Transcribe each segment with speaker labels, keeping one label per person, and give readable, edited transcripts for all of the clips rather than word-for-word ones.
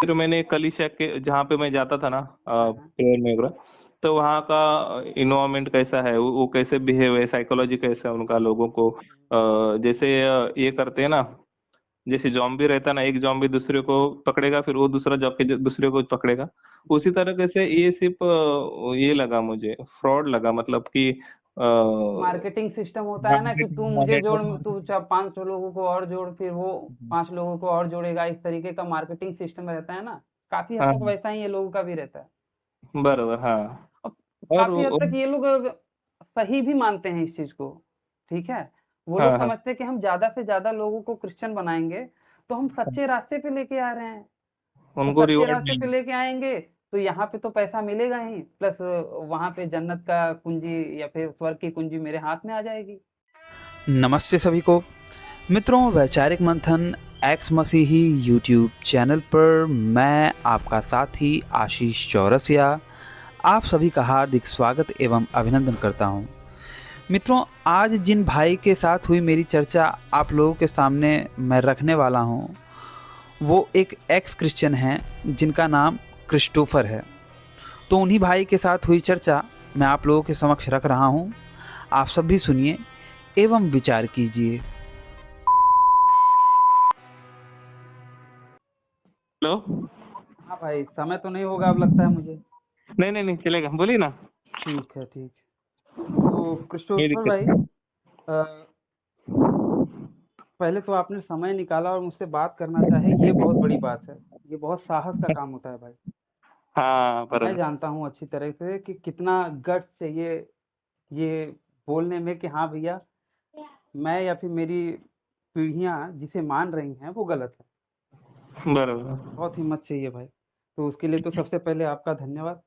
Speaker 1: फिर मैंने कलीसिया के जहाँ पे मैं जाता था ना
Speaker 2: हाँ, हाँ।
Speaker 1: प्रेयर में वगैरह, तो वहाँ का इन्वायरमेंट कैसा है, वो कैसे बिहेव है, साइकोलॉजी कैसा है उनका, लोगों को जैसे ये करते हैं ना, जैसे जॉम्बी रहता है ना, एक जॉम्बी दूसरे को पकड़ेगा, फिर वो दूसरा जॉम्बी दूसरे को पकड़ेगा, उसी तरीके से ये सिर्फ ये लगा मुझे, फ्रॉड लगा, मतलब कि
Speaker 2: मार्केटिंग सिस्टम होता है ना कि तू मुझे जोड़, तू 500 लोगों को और जोड़, फिर वो 5 लोगों को और जोड़ेगा, इस तरीके का मार्केटिंग सिस्टम रहता है ना। काफ़ी हद
Speaker 1: हाँ
Speaker 2: तक वैसा ही ये लोगों का भी रहता है।
Speaker 1: बराबर, हाँ।
Speaker 2: और
Speaker 1: और
Speaker 2: काफ़ी हद तक ये लोग सही भी मानते हैं इस चीज़ को, ठीक है? वो लोग
Speaker 1: हाँ हाँ
Speaker 2: समझते हैं कि हम ज़्यादा से ज़्यादा लोगों को क्रिश्चियन बनाएँगे, तो हम
Speaker 1: हाँ,
Speaker 2: सच्चे रास्ते पे लेके आ रहे हैं। और
Speaker 1: उनको
Speaker 2: सच्चे
Speaker 1: रिवॉर्ड
Speaker 2: रास्ते पे
Speaker 1: मिल।
Speaker 2: लेके आएँगे, तो यहाँ पे तो पैसा मिलेगा ही, प्लस वहाँ पे जन्नत का कुंजी या फिर स्वर्ग की कुंजी मेरे हाथ में आ जाएगी।
Speaker 3: नमस्ते सभी को मित्रों, वैचारिक मंथन एक्स मसीही यूट्यूब चैनल पर मैं आपका साथी आशीष चौरसिया आप सभी का हार्दिक स्वागत एवं अभिनंदन करता हूं। मित्रों, आज जिन भाई के साथ हुई मेरी चर्चा आप लोगों के सामने मैं रखने वाला हूं, वो एक एक्स क्रिश्चियन हैं जिनका नाम क्रिस्टोफर है। तो उन्हीं भाई के साथ हुई चर्चा मैं आप लोगों के समक्ष रख रहा हूं। आप सब भी सुनिए एवं विचार कीजिए।
Speaker 1: हेलो।
Speaker 2: हाँ भाई, समय तो नहीं होगा अब लगता है मुझे।
Speaker 1: नहीं नहीं नहीं, चलेगा, बोलिए ना।
Speaker 2: ठीक है, ठीक। तो
Speaker 1: कोई
Speaker 2: क्रिस्टोफर
Speaker 1: दिक्कत
Speaker 2: भाई,
Speaker 1: नहीं।
Speaker 2: पहले तो आपने समय निकाला और मुझसे बात करना चाहे, ये बहुत बड़ी बात है। ये बहुत साहस का काम होता है भाई।
Speaker 1: हाँ
Speaker 2: मैं
Speaker 1: बराबर।
Speaker 2: जानता हूँ अच्छी तरह से कि कितना गट्स चाहिए ये बोलने में कि हाँ भैया, मैं या फिर मेरी पीढ़ियाँ जिसे मान रही हैं वो गलत है।
Speaker 1: बराबर।
Speaker 2: बहुत हिम्मत चाहिए भाई। तो उसके लिए तो सबसे पहले आपका धन्यवाद।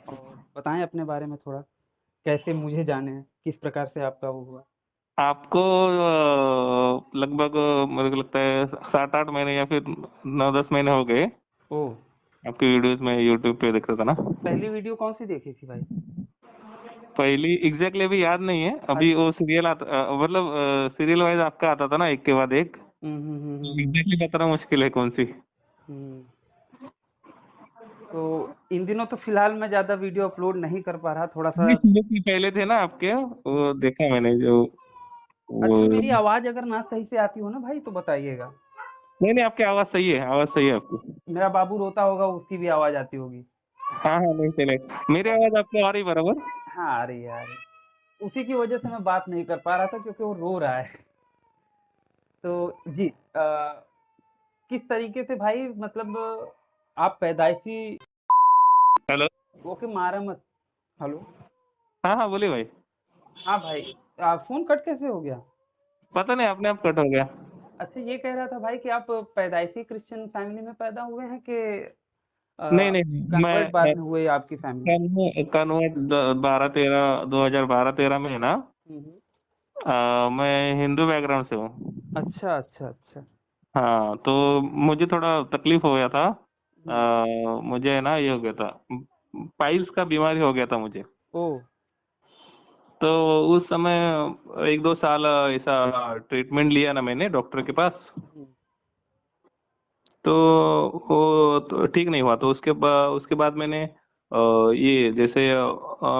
Speaker 2: और बताएँ अपने बारे में थोड़ा, कैसे मुझे जाने हैं? किस प्रकार से आपका वो हुआ?
Speaker 1: आपको लगभग मुझे को लगता है 7-8 महीने या फिर 9-10 महीने हो गए
Speaker 2: ओह!
Speaker 1: आपकी वीडियोस में यूट्यूब पे देख रहा था ना।
Speaker 2: पहली वीडियो कौन-सी देखी थी भाई?
Speaker 1: पहली एग्जैक्टली अभी याद नहीं है, अभी
Speaker 2: अच्छा।
Speaker 1: वो सीरियल आता, मतलब सीरियल वाइज आपका आता था ना, एक के बाद एक।
Speaker 2: हुँ।
Speaker 1: एग्जैक्टली बताना मुश्किल है कौन सी।
Speaker 2: हुँ। तो इन दिनों तो फ़िलहाल मैं ज़्यादा वीडियो अपलोड नहीं कर पा रहा, थोड़ा-सा।
Speaker 1: नहीं, जो पहले थे ना आपके, वो देखा मैंने, जो वो।
Speaker 2: अच्छा, मेरी आवाज़ अगर ना सही से आती हो ना भाई तो बताइएगा।
Speaker 1: नहीं नहीं, आपकी आवाज सही है, आवाज सही है आपकी।
Speaker 2: मेरा बाबू रोता होगा, उसकी भी आवाज़ आती होगी।
Speaker 1: हाँ हाँ, नहीं चले, मेरी आवाज आपको आ रही बराबर।
Speaker 2: हाँ, आ रही है, आ रही है। उसी की वजह से मैं बात नहीं कर पा रहा था क्योंकि वो रो रहा है। तो जी, किस तरीके से भाई, मतलब आप पैदाइशी।
Speaker 1: हेलो।
Speaker 2: ओके, मारा मत। हेलो।
Speaker 1: हाँ हाँ, बोलिए भाई।
Speaker 2: हाँ भाई, फ़ोन कट कैसे हो गया?
Speaker 1: पता नहीं, अपने आप कट हो गया।
Speaker 2: अच्छा, ये कह रहा था भाई कि आप पैदाइशी क्रिश्चियन फैमिली में पैदा हुए हैं कि
Speaker 1: नहीं नहीं नहीं,
Speaker 2: कन्वर्ट बाद
Speaker 1: मैं
Speaker 2: में हुए आपकी फैमिली?
Speaker 1: कन्वर्ट 12-13 2012-13 में है ना।
Speaker 2: हुँ, हुँ।
Speaker 1: मैं हिंदू बैकग्राउंड से हूँ।
Speaker 2: अच्छा, अच्छा, अच्छा।
Speaker 1: हाँ, तो मुझे थोड़ा तकलीफ हो गया था।
Speaker 2: हुँ।
Speaker 1: मुझे है ना, ये हो गया था, पाइल्स का बीमारी हो गया था मुझे।
Speaker 2: ओह!
Speaker 1: तो उस समय 1-2 साल ऐसा ट्रीटमेंट लिया ना मैंने डॉक्टर के पास,
Speaker 2: हुँ।
Speaker 1: तो वो तो ठीक नहीं हुआ, तो उसके बाद मैंने ये जैसे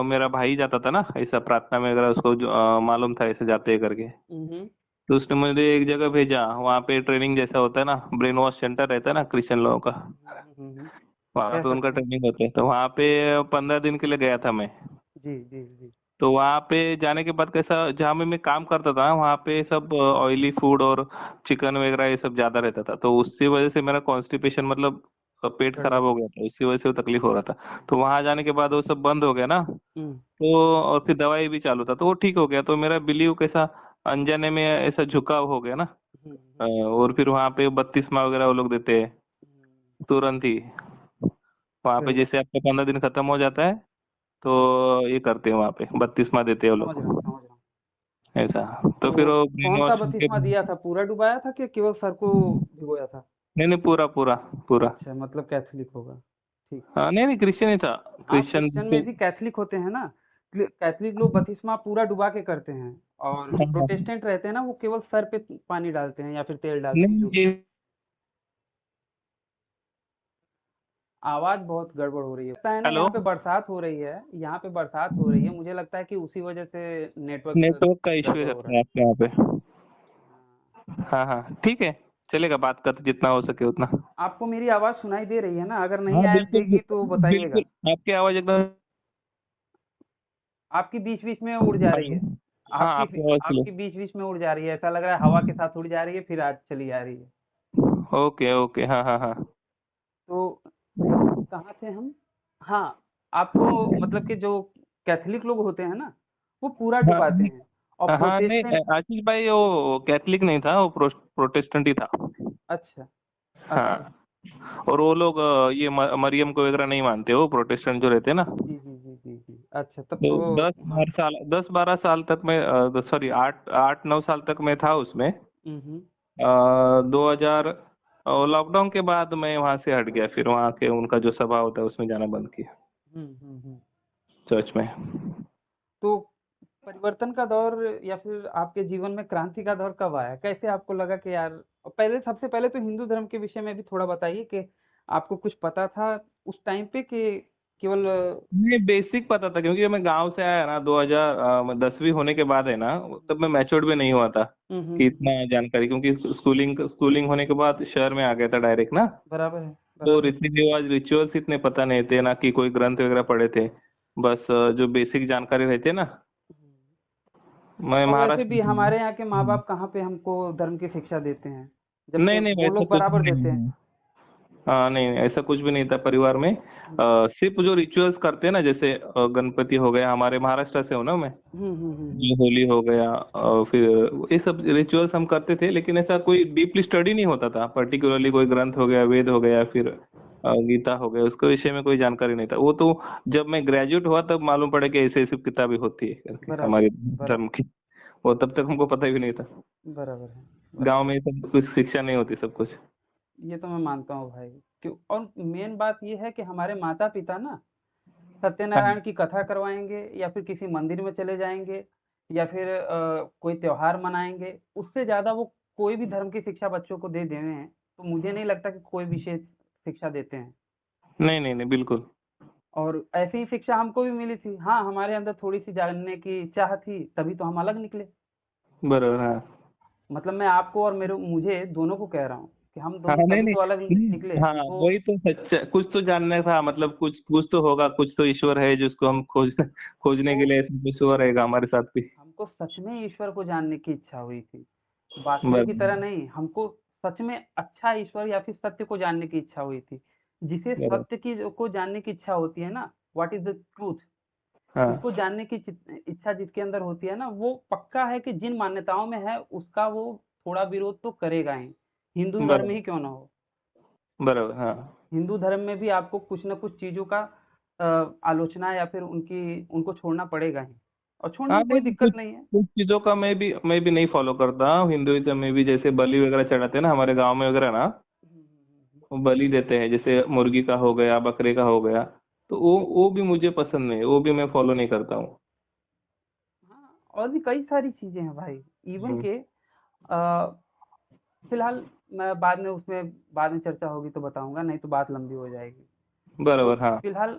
Speaker 1: मेरा भाई जाता था ना ऐसा प्रार्थना में, अगर उसको मालूम था ऐसे जाते हैं करके,
Speaker 2: हुँ, हुँ।
Speaker 1: तो उसने मुझे एक जगह भेजा, वहाँ पे ट्रेनिंग जैसा होता है ना, ब्रेन वॉश सेंटर रहता है ना क्रिश्चियन लोगों का,
Speaker 2: हुँ।
Speaker 1: वहाँ
Speaker 2: कह
Speaker 1: पे उनका
Speaker 2: सकते हैं।
Speaker 1: ट्रेनिंग होता है, तो वहाँ पे 15 दिन के लिए गया था मैं।
Speaker 2: जी, जी, जी।
Speaker 1: तो वहाँ पे जाने के बाद कैसा, जहाँ में मैं काम करता था वहाँ पे सब ऑयली फूड और चिकन वगैरह ये सब ज्यादा रहता था, तो उसकी वजह से मेरा कॉन्स्टिपेशन, मतलब पेट
Speaker 2: बढ़
Speaker 1: खराब
Speaker 2: गया।
Speaker 1: हो गया था, उसकी वजह से वो तकलीफ हो रहा था। तो वहां जाने के बाद वो सब बंद हो गया ना,
Speaker 2: हुँ।
Speaker 1: तो और फिर दवाई भी चालू था, तो वो ठीक हो गया, तो मेरा बिलीव कैसा अनजाने में ऐसा झुकाव हो गया ना।
Speaker 2: हुँ,
Speaker 1: और फिर वहाँ पे बपतिस्मा वगैरह वो लोग देते हैं
Speaker 2: हुँ।
Speaker 1: तुरंत ही, वहाँ पे
Speaker 2: सही बात।
Speaker 1: जैसे आपका 15 दिन खत्म हो जाता है, तो ये करते हैं, वहाँ पे बपतिस्मा देते हैं वो
Speaker 2: समझ रहा हूँ,
Speaker 1: लोग,
Speaker 2: समझ रहा हूँ।
Speaker 1: ऐसा। तो फिर
Speaker 2: तो
Speaker 1: वो ब्रेन
Speaker 2: कौन-सा
Speaker 1: वॉश के।
Speaker 2: बपतिस्मा दिया था? पूरा डुबाया था कि केवल सर को भिगोया था?
Speaker 1: नहीं नहीं, पूरा पूरा पूरा।
Speaker 2: अच्छा, मतलब कैथोलिक होगा। ठीक।
Speaker 1: हाँ, नहीं नहीं, क्रिश्चियन ही था।
Speaker 2: हाँ,
Speaker 1: क्रिश्चियन
Speaker 2: क्रिश्चियन में
Speaker 1: तो।
Speaker 2: भी कैथोलिक होते हैं ना। कैथोलिक लोग बपतिस्मा पूरा डुबा के करते हैं, और जो
Speaker 1: हाँ हाँ।
Speaker 2: प्रोटेस्टेंट रहते हैं ना, वो केवल सर पे पानी डालते हैं या फिर तेल डालते हैं,
Speaker 1: नहीं
Speaker 2: जो भी।
Speaker 1: ये
Speaker 2: आवाज बहुत गड़बड़ हो रही है। लगता है ना
Speaker 1: हेलो,
Speaker 2: यहाँ पे बरसात हो रही है, यहाँ पे बरसात हो रही है, मुझे लगता है कि उसी वजह से नेटवर्क
Speaker 1: नेटवर्क का इश्यू
Speaker 2: गड़बड़
Speaker 1: है
Speaker 2: हो रहा है।
Speaker 1: आपके यहाँ पे।
Speaker 2: हाँ।
Speaker 1: हाँ हाँ, ठीक है, चलेगा, बात करते जितना हो सके उतना।
Speaker 2: आपको मेरी आवाज सुनाई दे रही है ना? अगर नहीं
Speaker 1: हाँ
Speaker 2: आए
Speaker 1: बिल्कुल,
Speaker 2: देगी तो
Speaker 1: बिल्कुल,
Speaker 2: बताइएगा।
Speaker 1: आपकी आवाज एकदम
Speaker 2: आपकी बीच-बीच में उड़ जा रही है।
Speaker 1: हाँ, आपकी आवाज क्लियर।
Speaker 2: आपकी बीच-बीच में उड़ जा रही है, ऐसा लग रहा है हवा के साथ उड़ जा रही है, फिर आज चली आ रही है।
Speaker 1: ओके ओके, हाँ हाँ हाँ।
Speaker 2: तो कहाँ थे हम? हाँ, आपको मतलब कि जो कैथोलिक लोग होते हैं ना, वो पूरा
Speaker 1: हाँ
Speaker 2: डुबाते हैं और
Speaker 1: हाँ, नहीं,
Speaker 2: प्रोटेस्टेंट।
Speaker 1: आशीष भाई वो कैथलिक नहीं था, वो प्रोटेस्टेंट ही था।
Speaker 2: अच्छा, अच्छा।
Speaker 1: हाँ, और वो लोग ये मरियम को वगैरह नहीं मानते, वो प्रोटेस्टेंट जो रहते हैं ना।
Speaker 2: जी, जी, जी, जी, जी। अच्छा, तब
Speaker 1: तो
Speaker 2: तो
Speaker 1: 10-12 साल तक मैं, सॉरी, 8-9 साल तक मैं था उसमें।
Speaker 2: हुँ, हुँ।
Speaker 1: 2000 लॉकडाउन के बाद मैं वहां से हट गया, फिर वहां के उनका जो सभा होता है उसमें जाना बंद किया,
Speaker 2: हुँ, हुँ, हुँ।
Speaker 1: चर्च में।
Speaker 2: तो परिवर्तन का दौर या फिर आपके जीवन में क्रांति का दौर कब आया? कैसे आपको लगा कि यार पहले सबसे पहले तो हिंदू धर्म के विषय में भी थोड़ा बताइए कि आपको कुछ पता था उस टाइम पे कि केवल
Speaker 1: मुझे बेसिक पता था, क्योंकि मैं गांव से आया ना, 2000 10वीं होने के बाद है ना, तब मैं मैच्योर्ड भी नहीं हुआ था
Speaker 2: हुँ, हुँ,
Speaker 1: कि
Speaker 2: हुँ।
Speaker 1: इतना जानकारी, क्योंकि स्कूलिंग होने के बाद शहर में आ गया था डायरेक्ट ना।
Speaker 2: बराबर है,
Speaker 1: तो
Speaker 2: बराबर है।
Speaker 1: रीति रिवाज रिचुअल्स इतने पता नहीं थे ना, कि कोई ग्रंथ वगैरह पढ़े थे। बस जो बेसिक जानकारी रहती है ना।
Speaker 2: हुँ।
Speaker 1: मैं
Speaker 2: और वैसे
Speaker 1: महाराष्ट्र
Speaker 2: भी हमारे यहाँ के
Speaker 1: हम्म।
Speaker 2: माँ-बाप कहाँ पे हमको धर्म की शिक्षा देते हैं, जबकि
Speaker 1: नहीं नहीं,
Speaker 2: वो
Speaker 1: ऐसा
Speaker 2: लोग
Speaker 1: कुछ
Speaker 2: बराबर
Speaker 1: भी
Speaker 2: देते हैं।
Speaker 1: नहीं। हाँ, नहीं नहीं, ऐसा कुछ भी नहीं था परिवार में।
Speaker 2: हुँ।
Speaker 1: सिर्फ जो रिचुअल्स करते हैं ना, जैसे गणपति हो गया, हमारे महाराष्ट्र से हूँ ना मैं।
Speaker 2: हुँ, हुँ, हुँ, हुँ।
Speaker 1: ये होली हो गया, फिर ये सब रिचुअल्स हम करते थे, लेकिन ऐसा कोई डीपली स्टडी नहीं होता था। पर्टिकुलरली कोई ग्रंथ हो गया, वेद हो गया, फिर गीता हो गया, उसके विषय में कोई जानकारी नहीं था। वो तो जब मैं ग्रेजुएट हुआ तब मालूम पड़ा कि ऐसे ऐसी किताबें होती है करके
Speaker 2: बराबर,
Speaker 1: हमारे
Speaker 2: बराबर,
Speaker 1: धर्म की। वो तब तक हमको पता भी नहीं था।
Speaker 2: बराबर है,
Speaker 1: गांव
Speaker 2: बराबर।
Speaker 1: में सब कुछ शिक्षा नहीं होती, सब कुछ।
Speaker 2: ये तो मैं मानता हूँ भाई। क्यों और मेन बात ये है कि हमारे माता-पिता ना
Speaker 1: हाँ
Speaker 2: सत्यनारायण की कथा करवाएँगे या फिर किसी मंदिर में चले जाएँगे या फिर कोई त्योहार मनाएँगे, उससे ज़्यादा वो कोई भी धर्म की शिक्षा बच्चों को दे देवे हैं, तो मुझे नहीं लगता कि कोई विशेष शिक्षा देते हैं।
Speaker 1: नहीं नहीं नहीं, बिल्कुल
Speaker 2: और ऐसी ही शिक्षा हमको भी मिली थी। हाँ, हमारे अंदर थोड़ी-सी जानने की चाह थी, तभी तो हम अलग निकले।
Speaker 1: बराबर, हाँ
Speaker 2: मतलब मैं आपको और मेरे मुझे दोनों को कह रहा हूँ कि हम
Speaker 1: हाँ,
Speaker 2: दोनों
Speaker 1: नहीं
Speaker 2: तभी
Speaker 1: नहीं
Speaker 2: तो अलग निकले।
Speaker 1: हाँ,
Speaker 2: हमको
Speaker 1: वही तो सच, कुछ तो जानना था, मतलब कुछ कुछ तो होगा, कुछ तो ईश्वर है जिसको हम खोजने
Speaker 2: हमको
Speaker 1: के लिए, कुछ हुआ रहेगा हमारे साथ भी।
Speaker 2: हमको सच में ईश्वर को जानने की इच्छा हुई थी। बाकियों की तरह
Speaker 1: बराबर
Speaker 2: नहीं, हमको सच में अच्छा ईश्वर या फिर सत्य को जानने की इच्छा हुई थी। जिसे
Speaker 1: बराबर,
Speaker 2: सत्य की को जानने की इच्छा होती है ना, व्हाट इज़ द ट्रूथ, उसको
Speaker 1: हाँ
Speaker 2: जानने की इच्छा जिसके अंदर होती है ना, वो पक्का है कि जिन मान्यताओं में है, उसका वो थोड़ा विरोध तो करेगा ही। हिंदू धर्म
Speaker 1: बराबर,
Speaker 2: ही क्यों ना हो।
Speaker 1: बराबर, हाँ
Speaker 2: हिंदू धर्म में भी आपको कुछ न कुछ चीज़ों का आलोचना या फिर उनको छोड़ना पड़ेगा ही और छोड़ने
Speaker 1: हाँ,
Speaker 2: में
Speaker 1: नहीं
Speaker 2: कोई
Speaker 1: नहीं, कुछ
Speaker 2: दिक्कत नहीं है।
Speaker 1: कुछ चीजों का मैं भी नहीं फॉलो करता हूँ हिंदुइज्म में भी। जैसे बलि वगैरह चढ़ाते हैं ना हमारे गांव में वगैरह ना,
Speaker 2: हुँ, हुँ, हुँ, हुँ।
Speaker 1: वो बलि देते हैं, जैसे मुर्गी का हो गया, बकरे का हो गया। तो वो भी मुझे पसंद नहीं, वो भी मैं फॉलो नहीं करता हूँ।
Speaker 2: हाँ, और भी कई सारी चीज़ें हैं भाई। इवन
Speaker 1: हम्म,
Speaker 2: के फिलहाल मैं बाद में चर्चा होगी तो बताऊँगा, नहीं तो बात लंबी हो जाएगी। तो
Speaker 1: बराबर, हाँ।
Speaker 2: फिलहाल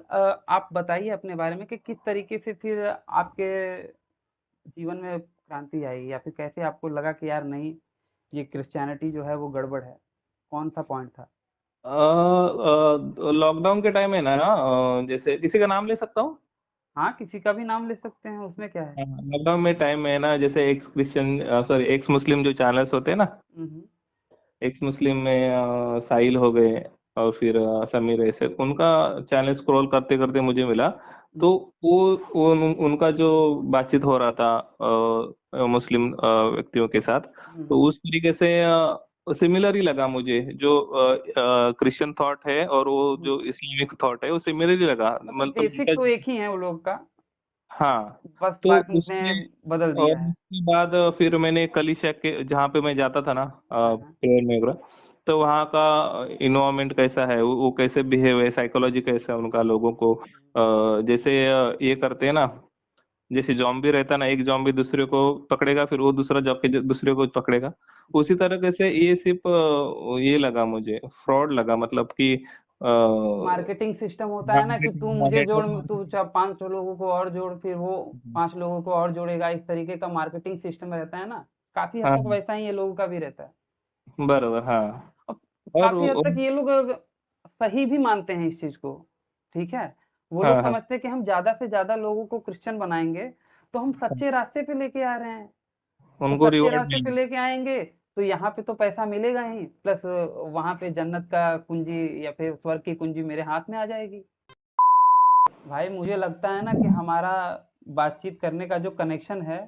Speaker 2: आप बताइए अपने बारे में कि किस तरीके से फिर आपके जीवन में क्रांति आई या फिर कैसे आपको लगा कि यार नहीं, ये क्रिश्चियनिटी जो है वो गड़बड़ है? कौन-सा पॉइंट था?
Speaker 1: लॉकडाउन के टाइम है ना, जैसे किसी का नाम ले सकता हूँ।
Speaker 2: हाँ, किसी का भी नाम ले सकते हैं, उसमें क्या है?
Speaker 1: लॉकडाउन में टाइम है ना, जैसे एक्स क्रिश्चियन, सॉरी, एक्स मुस्लिम जो चैनल्स होते हैं ना,
Speaker 2: हुँ, हुँ।
Speaker 1: एक्स मुस्लिम में साहिल हो गए, और फिर समीर, ऐसे उनका चैनल स्क्रॉल करते करते मुझे मिला।
Speaker 2: हुँ,
Speaker 1: तो उनका जो बातचीत हो रहा था मुस्लिम व्यक्तियों के साथ,
Speaker 2: हुँ,
Speaker 1: तो
Speaker 2: हुँ।
Speaker 1: उस तरीके से सिमिलर ही लगा मुझे। जो क्रिश्चियन थॉट है और वो
Speaker 2: हुँ।
Speaker 1: जो इस्लामिक थॉट है, वो सिमिलर ही लगा,
Speaker 2: मतलब
Speaker 1: मतलब
Speaker 2: बेसिक तो एक ही है वो लोग का,
Speaker 1: हाँ।
Speaker 2: बस
Speaker 1: तो
Speaker 2: बाद
Speaker 1: उसमें,
Speaker 2: में बदल
Speaker 1: और
Speaker 2: दिया है।
Speaker 1: उसके बाद फिर मैंने कलीसिया के जहाँ पे मैं जाता था ना,
Speaker 2: हाँ, हाँ।
Speaker 1: प्रेयर में वगैरह, तो वहाँ का इन्वायरमेंट कैसा है, वो कैसे बिहेव है, साइकोलॉजी कैसा है उनका, लोगों को जैसे ये करते हैं ना, जैसे जॉम्बी रहता है ना, एक जॉम्बी दूसरे को पकड़ेगा, फिर वो दूसरा जॉम्बी दूसरे को पकड़ेगा।
Speaker 2: जी,
Speaker 1: उसी
Speaker 2: जी।
Speaker 1: तरह से ये सिर्फ ये लगा मुझे, फ्रॉड लगा, मतलब कि
Speaker 2: मार्केटिंग सिस्टम होता है ना कि तू मुझे जोड़, तू 500 लोगों को और जोड़, फिर वो 5 लोगों को और जोड़ेगा, इस तरीके का मार्केटिंग सिस्टम रहता है ना। काफी हद
Speaker 1: हाँ
Speaker 2: तक वैसा ही ये लोगों का भी रहता है।
Speaker 1: बराबर हाँ।
Speaker 2: और
Speaker 1: और
Speaker 2: काफी हद तक ये लोग सही भी मानते हैं इस चीज को, ठीक है। वो लोग
Speaker 1: हाँ हाँ
Speaker 2: समझते हैं कि हम ज्यादा से ज्यादा लोगों को क्रिश्चियन बनाएंगे तो हम सच्चे रास्ते पे लेके आ रहे हैं। तो
Speaker 1: उनको
Speaker 2: सच्चे
Speaker 1: रिवॉर्ड
Speaker 2: रास्ते पे
Speaker 1: मिल।
Speaker 2: लेके आएंगे तो यहाँ पे तो पैसा मिलेगा ही, प्लस वहां पे जन्नत का कुंजी या फिर स्वर्ग की कुंजी मेरे हाथ में आ जाएगी। भाई मुझे लगता है ना कि हमारा बातचीत करने का जो कनेक्शन है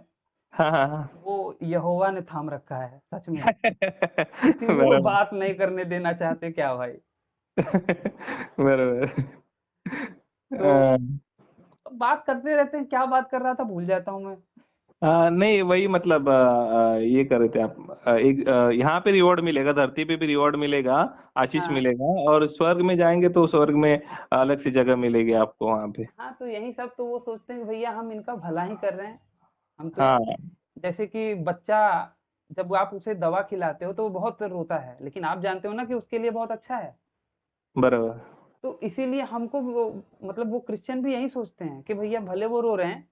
Speaker 1: हाँ हाँ हाँ
Speaker 2: वो यहोवा ने थाम रखा है सच में। वो
Speaker 1: बराबर
Speaker 2: बात नहीं करने देना चाहते क्या भाई।
Speaker 1: बराबर।
Speaker 2: तो
Speaker 1: हाँ
Speaker 2: बात करते रहते हैं, क्या बात कर रहा था भूल जाता हूँ मैं।
Speaker 1: नहीं वही मतलब ये कर रहे थे आप एक यहाँ पे रिवॉर्ड मिलेगा, धरती पे भी रिवॉर्ड मिलेगा, आशीष
Speaker 2: हाँ
Speaker 1: मिलेगा, और स्वर्ग में जाएंगे तो स्वर्ग में अलग सी जगह मिलेगी आपको वहाँ पे।
Speaker 2: हाँ, तो यही सब तो वो सोचते हैं कि भैया हम इनका भला ही कर रहे हैं। हम तो
Speaker 1: हाँ
Speaker 2: जैसे कि बच्चा, जब आप उसे दवा खिलाते हो तो वो बहुत रोता है, लेकिन आप जानते हो ना कि उसके लिए बहुत अच्छा है।
Speaker 1: बराबर।
Speaker 2: तो इसीलिए हमको वो, मतलब वो क्रिश्चियन भी यही सोचते हैं कि भैया भले वो रो रहे हैं,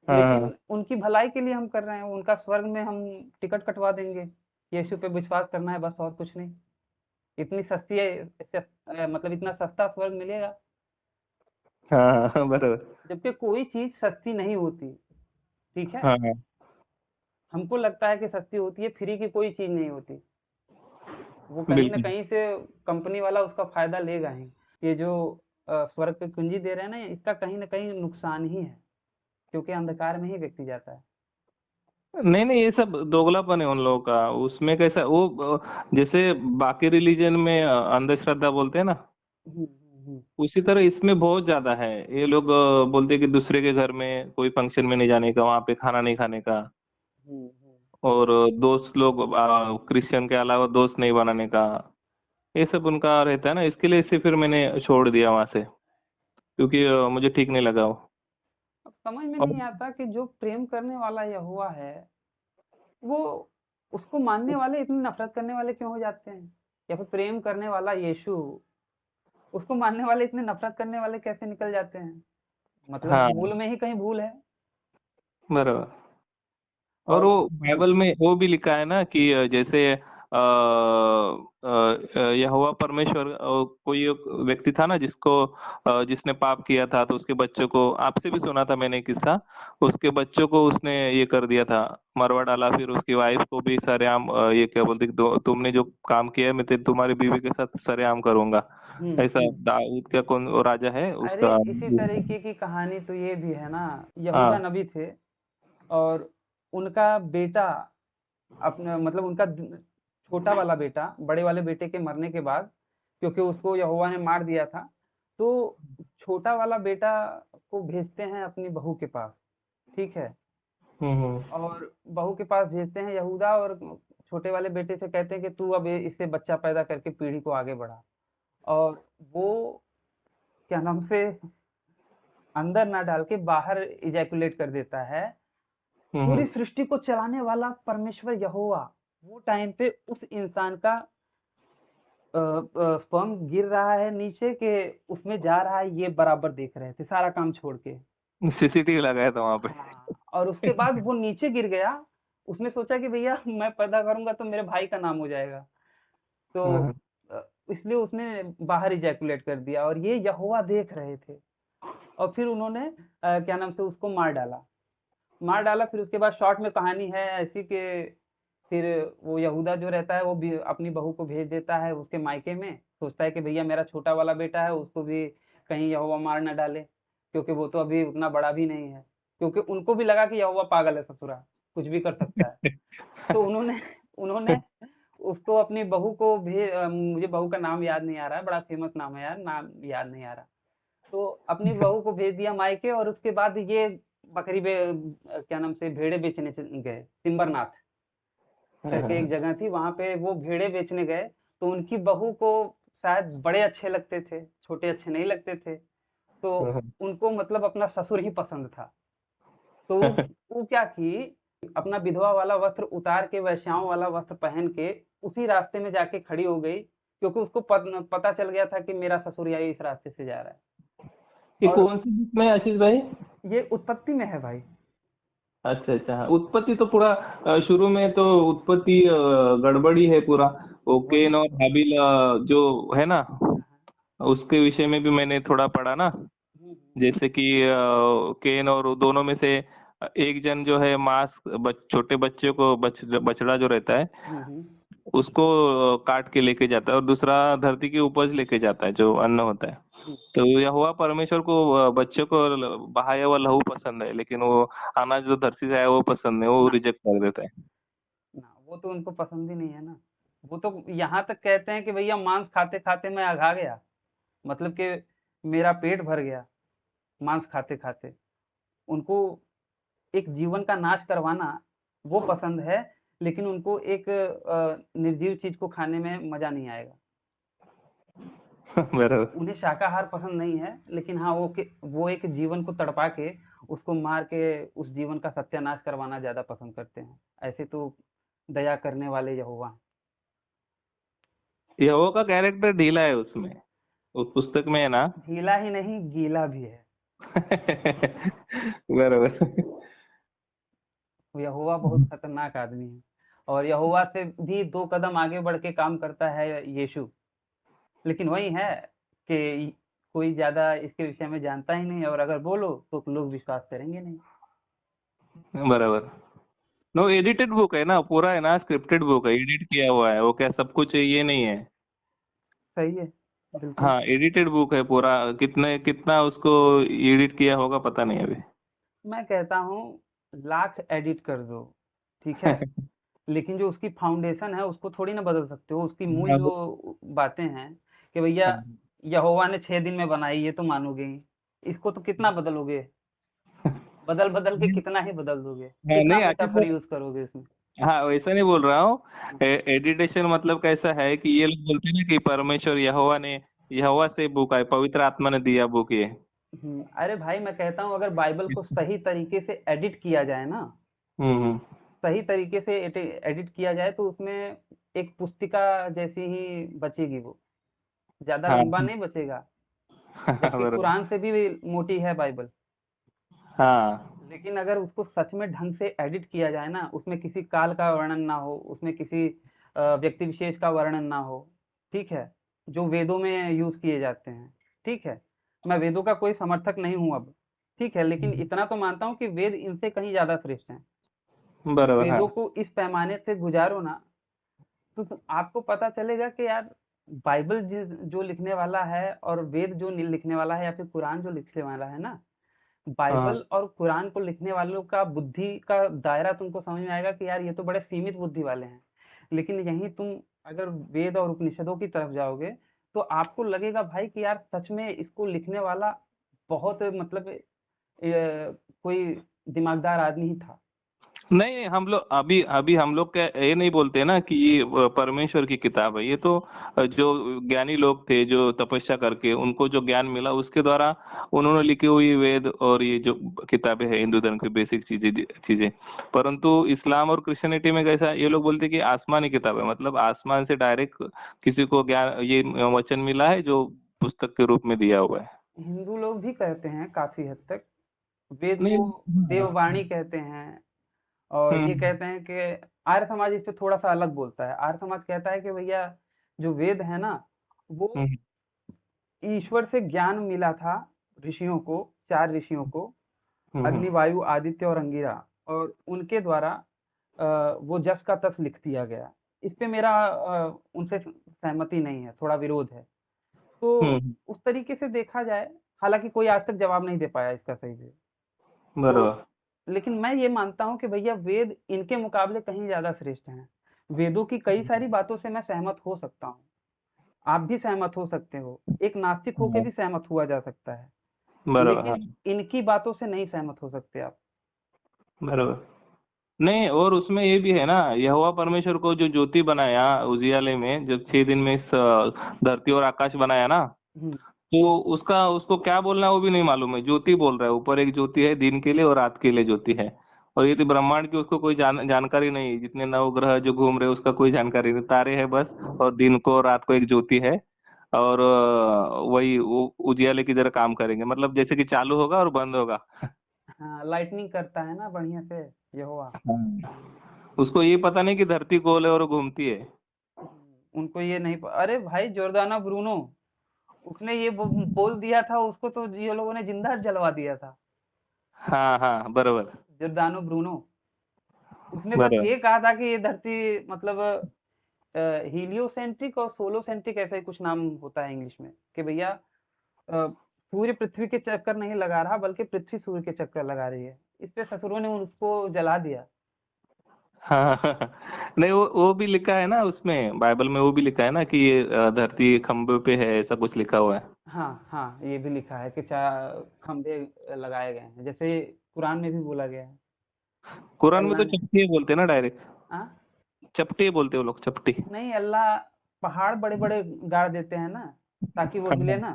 Speaker 1: हाँ हाँ
Speaker 2: लेकिन उनकी भलाई के लिए हम कर रहे हैं, उनका स्वर्ग में हम टिकट कटवा देंगे। यीशु पे विश्वास करना है बस, और कुछ नहीं। इतनी सस्ती मतलब इतना सस्ता स्वर्ग मिलेगा।
Speaker 1: हाँ हाँ बराबर।
Speaker 2: जबकि कोई चीज सस्ती नहीं होती, ठीक है।
Speaker 1: हाँ हाँ
Speaker 2: हमको लगता है कि सस्ती होती है, फ्री की कोई चीज नहीं होती। वो कहीं ना
Speaker 1: बिल्कुल।
Speaker 2: कहीं से कंपनी वाला उसका फायदा लेगा ही। ये जो स्वर्ग पे कुंजी दे रहे हैं ना, इसका कहीं ना कहीं नुकसान ही है, क्योंकि अंधकार में ही व्यक्ति जाता है।
Speaker 1: नहीं नहीं ये सब दोगलापन है उन लोगों का, उसमें कैसा वो जैसे बाकी रिलीजन में अंधश्रद्धा बोलते हैं ना,
Speaker 2: हम्म।
Speaker 1: उसी तरह इसमें बहुत ज्यादा है। ये लोग बोलते हैं कि दूसरे के घर में कोई फंक्शन में नहीं जाने का, वहां पे खाना नहीं खाने का,
Speaker 2: हम्म।
Speaker 1: और दोस्त लोग क्रिश्चियन के अलावा दोस्त नहीं बनाने का, ये सब उनका रहता है ना। इसके लिए इसे फिर मैंने छोड़ दिया वहां से, क्योंकि मुझे ठीक नहीं लगा वो।
Speaker 2: अब समझ में
Speaker 1: और
Speaker 2: नहीं आता कि जो प्रेम करने वाला यहोवा है, वो, उसको मानने वाले इतनी नफरत करने वाले क्यों हो जाते हैं। या फिर प्रेम करने वाला यीशु, उसको मानने वाले इतने नफरत करने वाले कैसे निकल जाते हैं। मतलब
Speaker 1: हाँ
Speaker 2: भूल में ही कहीं भूल है।
Speaker 1: बराबर। और
Speaker 2: और
Speaker 1: वो बाइबल में वो भी लिखा है ना कि जैसे यहोवा परमेश्वर, कोई एक व्यक्ति था ना जिसको जिसने पाप किया था, तो उसके बच्चों को, आपसे भी सुना था मैंने किस्सा, उसके बच्चों को उसने ये कर दिया था, मरवा डाला, फिर उसकी वाइफ को भी सरेआम ये क्या बोलते तुमने जो काम किया है मैं तुम्हारी बीवी के साथ सरेआम करूंगा। ऐसा
Speaker 2: हम्म।
Speaker 1: दाऊद का कौन वो राजा है
Speaker 2: अरे
Speaker 1: उसका।
Speaker 2: इसी तरीके की कहानी तो ये भी है ना। यहूदा
Speaker 1: हाँ
Speaker 2: नबी थे, और उनका बेटा, अपना मतलब उनका छोटा वाला बेटा बड़े वाले बेटे के मरने के बाद, क्योंकि उसको यहोवा ने मार दिया था, तो छोटा वाला बेटा को भेजते हैं अपनी बहू के पास, ठीक है।
Speaker 1: हम्म।
Speaker 2: और बहू के पास भेजते हैं यहूदा, और छोटे वाले बेटे से कहते हैं कि तू अब इससे बच्चा पैदा करके पीढ़ी को आगे बढ़ा। और वो क्या नाम से अंदर ना डाल के बाहर इजैकुलेट कर देता है। पूरी
Speaker 1: हम्म।
Speaker 2: सृष्टि को चलाने वाला परमेश्वर यहोवा, वो टाइम पे उस इंसान का स्पर्म गिर रहा है नीचे के, उसमें जा रहा है, ये बराबर देख रहे थे सारा काम छोड़ के।
Speaker 1: सीसीटीवी लगाया था वहां पे।
Speaker 2: हाँ, और उसके बाद वो नीचे गिर गया। उसने सोचा कि भैया मैं पैदा करूंगा तो मेरे भाई का नाम हो जाएगा। तो
Speaker 1: हाँ,
Speaker 2: इसलिए उसने बाहर इजैकुलेट कर दिया, और ये यहोवा देख रहे थे। और फिर उन्होंने क्या नाम से उसको मार डाला। फिर उसके बाद शॉर्ट में कहानी है ऐसी कि फिर वो यहूदा जो रहता है वो भी अपनी बहू को भेज देता है उसके मायके में, सोचता है कि भैया मेरा छोटा वाला बेटा है, उसको भी कहीं यहोवा मार ना डाले, क्योंकि वो तो अभी उतना बड़ा भी नहीं है। क्योंकि उनको भी लगा कि यहोवा पागल है ससुरा, कुछ भी कर सकता है। तो उन्होंने उन्होंने उसको अपनी बहू को मुझे बहू का नाम याद नहीं आ रहा है, बड़ा फेमस नाम है यार, नाम याद नहीं आ रहा। तो अपनी बहू को भेज दिया मायके, और उसके बाद ये क्या नाम से भेड़े बेचने गए, सिम्बरनाथ करके एक जगह थी, वहां पे वो भेड़े बेचने गए। तो उनकी बहू को शायद बड़े अच्छे लगते थे, छोटे अच्छे नहीं लगते थे। तो उनको मतलब अपना ससुर ही पसंद था। तो वो क्या की, अपना विधवा वाला वस्त्र उतार के वैश्याओं वाला वस्त्र पहन के उसी रास्ते में जाके खड़ी हो गई क्योंकि उसको पता चल गया था कि मेरा ससुरिया इस रास्ते से जा रहा है।
Speaker 1: ये
Speaker 2: और
Speaker 1: कौन सी बुक में है आशीष भाई?
Speaker 2: ये उत्पत्ति में है भाई।
Speaker 1: अच्छा अच्छा, हाँ, उत्पत्ति तो पूरा शुरू में तो उत्पत्ति गड़बड़ी है पूरा। वो
Speaker 2: वही
Speaker 1: केन और
Speaker 2: तो।
Speaker 1: हाबिल जो है ना,
Speaker 2: हाँ,
Speaker 1: उसके विषय में भी मैंने थोड़ा पढ़ा ना।
Speaker 2: हम्म,
Speaker 1: जैसे कि केन और दोनों में से एक जन जो है मांस छोटे बच्चे को बछड़ा जो रहता है
Speaker 2: हम्म, हम्म,
Speaker 1: उसको काट के लेके जाता है, और दूसरा धरती की उपज लेके जाता है जो अन्न होता है।
Speaker 2: हम्म।
Speaker 1: तो यहोवा परमेश्वर को बच्चे को बहाया हुआ लहू पसंद है, लेकिन वो अनाज जो धरती से आया वो पसंद नहीं, वो
Speaker 2: ना
Speaker 1: रिजेक्ट कर देता है।
Speaker 2: ना, वो तो उनको पसंद ही नहीं है ना। वो तो यहाँ तक कहते हैं कि भैया मांस खाते खाते मैं अघा गया, मतलब कि मेरा पेट भर गया मांस खाते खाते। उनको एक जीवन का नाश करवाना वो पसंद है, लेकिन उनको एक निर्जीव चीज को खाने में मजा नहीं आएगा।
Speaker 1: बराबर।
Speaker 2: उन्हें शाकाहार पसंद नहीं है, लेकिन हाँ वो एक जीवन को तड़पा के उसको मार के उस जीवन का सत्यानाश करवाना ज्यादा पसंद करते हैं। ऐसे तो दया करने वाले यहोवा हैं।
Speaker 1: यहोवा का कैरेक्टर ढीला है उसमें, उस पुस्तक में है ना।
Speaker 2: ढीला ही नहीं, गीला भी है।
Speaker 1: बराबर।
Speaker 2: यहोवा बहुत खतरनाक आदमी है, और यहोवा से भी 2 कदम आगे बढ़ के काम करता है यीशु। लेकिन वही है कि कोई ज्यादा इसके विषय में जानता ही नहीं, और अगर बोलो तो लोग विश्वास करेंगे नहीं।
Speaker 1: बराबर। नो, एडिटेड बुक है ना, पूरा है ना, स्क्रिप्टेड बुक है, एडिट किया हुआ है वो, क्या सब कुछ ये नहीं है।
Speaker 2: सही है, बिल्कुल।
Speaker 1: हाँ, एडिटेड बुक है पूरा। कितने कितना उसको एडिट किया होगा पता नहीं अभी।
Speaker 2: मैं कहता हूँ लाख एडिट कर दो, ठीक है, लेकिन जो उसकी फाउंडेशन है उसको थोड़ी ना बदल सकते हो। उसकी मूल जो बातें हैं कि भैया यहोवा ने 6 दिन में बनाई, ये तो मानोगे ही। इसको तो कितना बदलोगे, बदल बदल के कितना ही बदल दोगे,
Speaker 1: हाँ,
Speaker 2: कितना
Speaker 1: नहीं आशीष
Speaker 2: मेटाफर
Speaker 1: भाई,
Speaker 2: यूज करोगे इसमें।
Speaker 1: हाँ वैसा नहीं बोल रहा हूँ। एडिटेशन मतलब कैसा है कि ये लोग बोलते हैं ना कि परमेश्वर यहोवा से बुक है, पवित्र आत्मा ने दिया बुक ये।
Speaker 2: अरे भाई मैं कहता हूँ अगर बाइबल को सही तरीके से एडिट किया जाए ना,
Speaker 1: हम्म।
Speaker 2: सही तरीके से एडिट किया जाए तो उसमें एक पुस्तिका जैसी ही बचेगी वो, ज्यादा
Speaker 1: हाँ।
Speaker 2: लंबा नहीं बचेगा। जबकि
Speaker 1: बराबर।
Speaker 2: कुरान से भी मोटी है बाइबल।
Speaker 1: हाँ।
Speaker 2: लेकिन अगर उसको सच में ढंग से एडिट किया जाए ना, उसमें किसी काल का वर्णन ना हो, उसमें किसी व्यक्ति विशेष का वर्णन ना हो, ठीक है, जो वेदों में यूज किए जाते हैं, ठीक है। मैं वेदों का कोई समर्थक नहीं हूं अब, ठीक है, लेकिन इतना तो मानता हूं कि वेद इनसे कहीं ज्यादा श्रेष्ठ हैं।
Speaker 1: बराबर। हाँ।
Speaker 2: वेदों को इस पैमाने से गुजारो ना, तो आपको पता चलेगा कि यार बाइबल जो लिखने वाला है, और वेद जो लिखने वाला है, या फिर कुरान जो लिखने वाला है ना,
Speaker 1: हाँ।
Speaker 2: बाइबल और कुरान को लिखने वालों का बुद्धि का दायरा तुमको समझ में आएगा कि यार ये तो बड़े सीमित बुद्धि वाले हैं। लेकिन यहीं तुम अगर वेद और उपनिषदों की तरफ जाओगे तो आपको लगेगा भाई कि यार सच में इसको लिखने वाला बहुत मतलब कोई दिमागदार आदमी ही था।
Speaker 1: नहीं, हम लोग अभी अभी हम लोग क्या ये नहीं बोलते ना कि ये परमेश्वर की किताब है। ये तो जो ज्ञानी लोग थे जो तपस्या करके उनको जो ज्ञान मिला उसके द्वारा उन्होंने लिखी हुई वेद और ये जो किताबें हैं हिंदू धर्म की बेसिक चीजें। परंतु इस्लाम और क्रिश्चियनिटी में कैसा, ये लोग बोलते हैं कि आसमानी किताब है, मतलब आसमान से डायरेक्ट किसी को ज्ञान ये वचन मिला है जो पुस्तक के रूप में दिया हुआ है।
Speaker 2: हिंदू लोग भी कहते हैं काफी हद तक, वेद
Speaker 1: नहीं।
Speaker 2: को देववाणी कहते हैं। और ये
Speaker 1: हम्म।
Speaker 2: कहते हैं कि आर्य समाज इससे थोड़ा सा अलग बोलता है। आर्य समाज कहता है कि भैया जो वेद है ना, वो
Speaker 1: हम्म।
Speaker 2: ईश्वर से ज्ञान मिला था ऋषियों को, 4 ऋषियों को,
Speaker 1: हम्म।
Speaker 2: अग्नि, वायु, आदित्य और अंगिरा, और उनके द्वारा वो जस का तस लिख दिया गया। इस पे मेरा उनसे सहमति नहीं है, थोड़ा विरोध है। तो
Speaker 1: हम्म।
Speaker 2: उस तरीके से देखा जाए, हालांकि कोई आज तक जवाब नहीं दे पाया इसका सही से। तो
Speaker 1: बराबर।
Speaker 2: लेकिन मैं ये मानता हूँ कि भैया वेद इनके मुकाबले कहीं ज्यादा श्रेष्ठ हैं। वेदों की कई सारी बातों से मैं सहमत हो सकता हूँ, आप भी सहमत हो सकते हो, एक नास्तिक होके
Speaker 1: हाँ,
Speaker 2: भी सहमत हुआ जा सकता है,
Speaker 1: बराबर। हाँ,
Speaker 2: लेकिन इनकी बातों से नहीं सहमत हो सकते आप।
Speaker 1: बराबर। नहीं, और उसमें ये भी है ना, यहोवा परमेश्वर को जो ज्योति बनाया उजियाले में, जब 6 दिन में इस धरती और आकाश बनाया ना,
Speaker 2: हम्म,
Speaker 1: तो उसको क्या बोलना है वो भी नहीं मालूम है। ज्योति बोल रहा है, ऊपर एक ज्योति है दिन के लिए और रात के लिए ज्योति है। और ये तो ब्रह्मांड की उसको कोई जानकारी नहीं है। जितने नवग्रह जो घूम रहे हैं उसका कोई जानकारी नहीं, तारे है बस। और दिन को रात को एक ज्योति है। और वही वो उजियाले की तरह काम करेंगे, मतलब जैसे कि चालू होगा और बंद होगा।
Speaker 2: हाँ, लाइटनिंग करता है ना बढ़िया से यहोवा।
Speaker 1: हाँ। उसको ये पता नहीं कि धरती गोल है और वो घूमती है।
Speaker 2: उनको ये नहीं अरे भाई जोर्दानो ब्रूनो, उसने ये बोल दिया था, उसको तो ये लोगों ने जिंदा जलवा दिया था।
Speaker 1: हाँ हाँ, बराबर
Speaker 2: जोर्दानो ब्रूनो, उसने बस
Speaker 1: बराबर।
Speaker 2: ये कहा था कि ये धरती मतलब हीलियोसेंट्रिक और सोलोसेंट्रिक ऐसा ही कुछ नाम होता है इंग्लिश में, कि भैया सूर्य पृथ्वी के चक्कर नहीं लगा रहा बल्कि पृथ्वी सूर्य के चक्कर लगा रही है। इस पे ससुरों ने उसको जला दिया।
Speaker 1: हाँ हाँ, हाँ। नहीं, वो भी लिखा है ना उसमें, बाइबल में वो भी लिखा है ना कि ये धरती खंबे पे है, ऐसा कुछ लिखा हुआ है।
Speaker 2: हाँ हाँ, ये भी लिखा है कि खंभे लगाए गए हैं, जैसे कुरान में भी बोला गया है कि
Speaker 1: कुरान में
Speaker 2: अल्लाह
Speaker 1: तो
Speaker 2: ने
Speaker 1: चपटी बोलते हैं ना डायरेक्ट।
Speaker 2: हाँ
Speaker 1: चपटी बोलते हैं वो लोग, चपटी।
Speaker 2: नहीं, अल्लाह पहाड़ बड़े बड़े गाड़ देते हैं ना ताकि वो हिले
Speaker 1: हाँ
Speaker 2: ना।